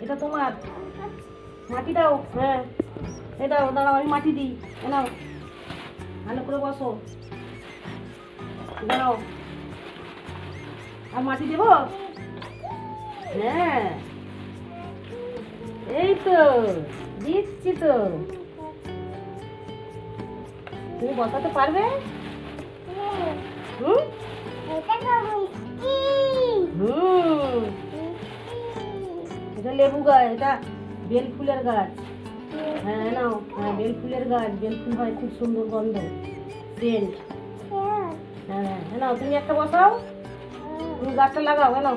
এটা তোমার। মাটি দাও। হ্যাঁ এই দাও, দাঁড়াও আমি মাটি দিই। নাও ভালো করে বসো, দাঁড়াও। আর মাটি দেবো? হ্যাঁ এই তো দিচ্ছি তো। তুমি বসাতে পারবে? হুম হুম, এটা লেবু গাছ, এটা বেল ফুলের গাছ। হ্যাঁ নাও, হ্যাঁ বেল ফুলের গাছ, বেল ফুল হয় খুব সুন্দর গন্ধ, সেন্ট। হ্যাঁ নাও তুমি একটা বসাও, তুমি গাছটা লাগাও। নাও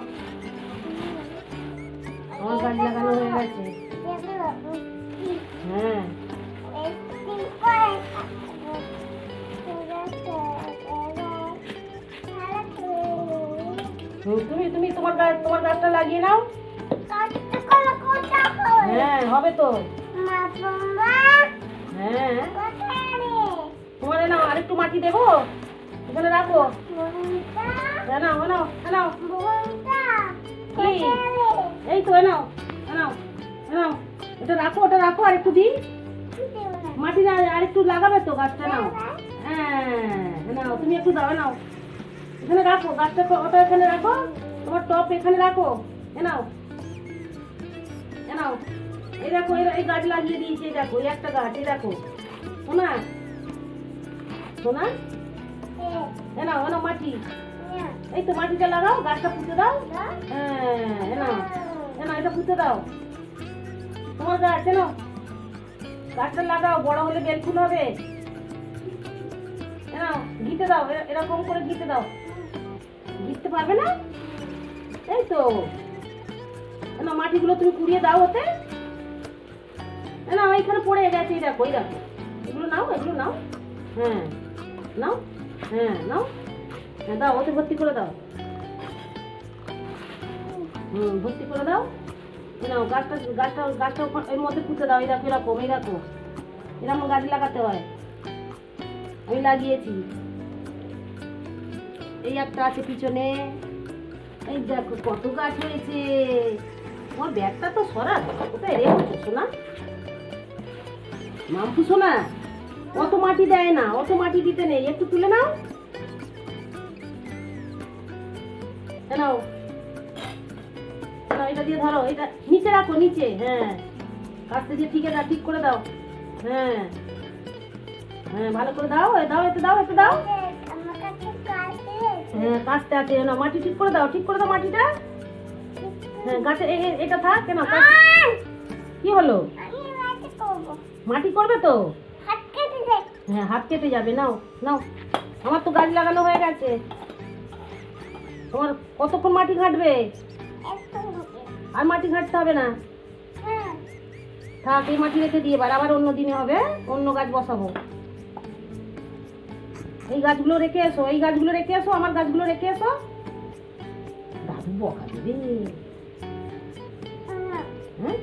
আমার গাছ লাগানো হয়ে গেছে। হ্যাঁ তুমি তুমি তোমার গাছটা লাগিয়ে নাও। হ্যাঁ হবে তো। হ্যাঁ তোমার নাও, আরেকটু মাটি দেবো, এখানে রাখো। নাও নাও নাও, কি এই তো নাও নাও নাও, এটা রাখো, ওটা রাখো, আরেকটু দিই মাটি, আরেকটু লাগাবে তো গাছটা। নাও হ্যাঁ নাও, তুমি একটু দাও। নাও এখানে রাখো গাছটা, ওটা এখানে রাখো, তোমার টপ এখানে রাখো। নাও নাও, এই দেখো এই গাছ লাগিয়ে দিয়েছি, এই দেখো এই একটা গাছ, এই দেখো শোনা শোনা। নাও নাও মাটি, এই তো মাটিটা লাগাও, গাছটা পুঁতে দাও। হ্যাঁ নাও নাও, এটা পুঁতে দাও, তোমার গাছ। নাও গাছটা লাগাও, বড় হলে বেল ফুল হবে। নাও ঘিতে দাও, এরকম করে ঘিতে দাও। ঘিতে পারবে না? এই তো না, মাটিগুলো তুমি কুড়িয়ে দাও ওতে। না এইখানে পড়ে গেছে, এই দেখো এই দেখো, এগুলো নাও, এগুলো নাও। হ্যাঁ নাও, হ্যাঁ নাও, হ্যাঁ দাও, ওতে ভর্তি করে দাও। ভর্তি করে দাও। নাও গাছটা এর মধ্যে পুঁতে দাও। এই দেখো এরকম, এই দেখো এরকম গাছ লাগাতে হয়, আমি লাগিয়েছি। এই একটা আছে পিছনে, এই দেখো কত গাছ হয়েছে। তোমার ব্যাগটা তো সরা, কোথায় রেখেছো সোনা? মাম্পু সোনা, অত মাটি দেয় না, অত মাটি দিতে নেই, একটু তুলে নাও। নাও এটা দিয়ে ধরো, এটা নিচে রাখো, নিচে। হ্যাঁ কাছতে দিয়ে ঠিক করে দাও। হ্যাঁ হ্যাঁ ভালো করে দাও, দাও এতে দাও, এতে দাও। হ্যাঁ কাছতে আছে না, মাটি ঠিক করে দাও, ঠিক করে দাও মাটিটা। হ্যাঁ গাছে এটা থাক কেন, কি হলো? মাটি করবে তো? হ্যাঁ হাত কেটে যাবে। নাও নাও, আমার তো গাছ লাগানো হয়ে গেছে। তোমার কতক্ষণ মাটি ঘাটবে? আর মাটি ঘাটতে হবে না, থাক এই মাটি রেখে দিয়ে আবার অন্য দিনে হবে, অন্য গাছ বসাবো। এই গাছগুলো রেখে এসো, এই গাছগুলো রেখে এসো, আমার গাছগুলো রেখে এসো। দাদু বকা দেবে। হ্যাঁ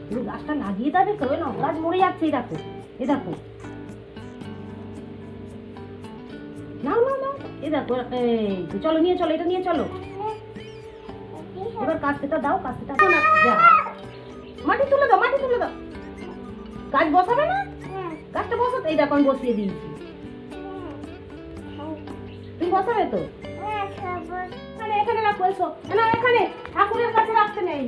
তুমি গাছটা লাগিয়ে দেবে তো, না গাছ মরে যাচ্ছে। এই দেখো, এই দেখো, নাও নাও নাও, এই দেখো। এই চলো নিয়ে চলো, এটা নিয়ে চলো। এবার কাস্তেটা দাও, কাস্তেটা না, যা মাটি তুলে দাও, মাটি তুলে দাও। গাছ বসাবে না? গাছটা বসাতে, এই দেখো আমি বসিয়ে দিয়েছি, তুমি বসাবে তো? এখানে রাখো, এসো না, এখানে ঠাকুরের কাছে রাখতে নেই।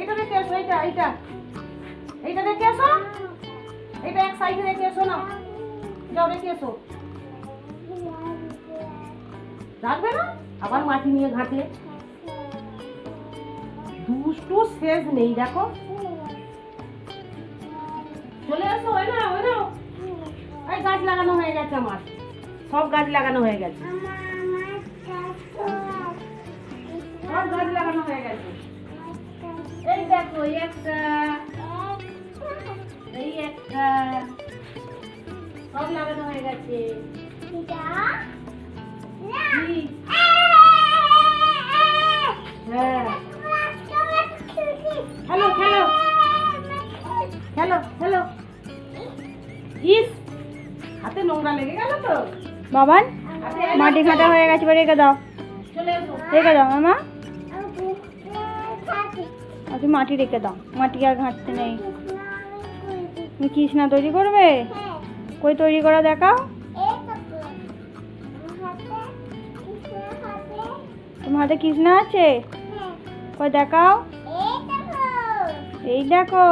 এটা রেখে এসো, এইটা রেখে এসো, এটা এক সাইডে রেখে এসো। না যাও রেখে এসো। রাখবে না, আবার মাটি নিয়ে ঘাটে, দুষ্টু শেষ নেই। দেখো চলে আসো। এই গাছ লাগানো হয়ে গেছে, আমার সব গাছ লাগানো হয়ে গেছে, সব গাছ লাগানো হয়ে গেছে। এই দেখো এই একটা, এই একটা, সব লাগানো হয়ে গেছে। হ্যালো খেলো খেলো খেলো। ইস হাতে নোংরা লেগে গেল তো। বাবান মাটি ঘাটা হয়ে গেছে, রেখে দাও। চলে এসো। রেখে দাও মামা। তুমি মাটি রেখে দাও, মাটি আর ঘাঁটতে নেই। তুমি কৃষ্ণা তৈরি করবে? কই তৈরি করা দেখাও। তোমার হাতে কৃষ্ণা আছে? কই দেখাও। এই দেখো।